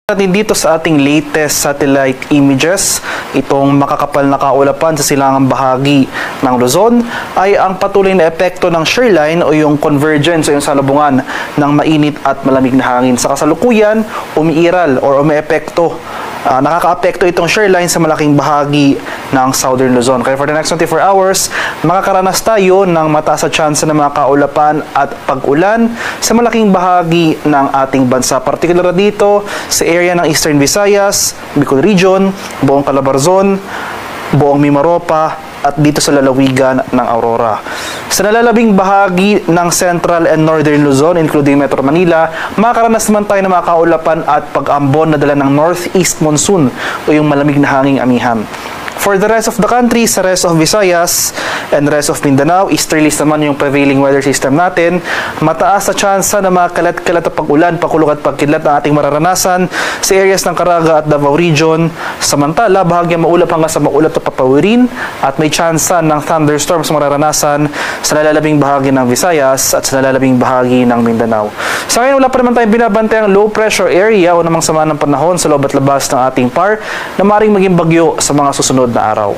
Natin dito sa ating latest satellite images, itong makakapal na kaulapan sa silangang bahagi ng Luzon ay ang patuloy na epekto ng shearline o yung convergence o yung salubungan ng mainit at malamig na hangin. Sa kasalukuyan, umiiral or umiepekto, nakaka-apekto itong shearline sa malaking bahagi ng Southern Luzon. Kaya for the next 24 hours, makakaranas tayo ng mataas na tsansa ng mga kaulapan at pag-ulan sa malaking bahagi ng ating bansa. Partikular dito sa area ng Eastern Visayas, Bicol Region, buong Calabarzon, buong Mimaropa, at dito sa lalawigan ng Aurora. Sa nalalabing bahagi ng Central and Northern Luzon, including Metro Manila, makakaranas naman tayo ng mga kaulapan at pag-ambon na dala ng Northeast Monsoon o yung malamig na hanging amihan. For the rest of the country, sa rest of Visayas and rest of Mindanao, easterlies naman yung prevailing weather system natin. Mataas na tsansa na mga kalat-kalat na pag-ulan, pakulog at pagkidlat ng ating mararanasan sa areas ng Caraga at Davao Region. Samantala, bahagyang maulap hanggang sa maulap na papawirin at may tsansa ng thunderstorms mararanasan sa nalalabing bahagi ng Visayas at sa nalalabing bahagi ng Mindanao. Sa ngayon, wala pa naman tayong binabantayang low pressure area o namang sama ng panahon sa loob at labas ng ating PAR na maaaring maging bagyo sa mga susunod na araw.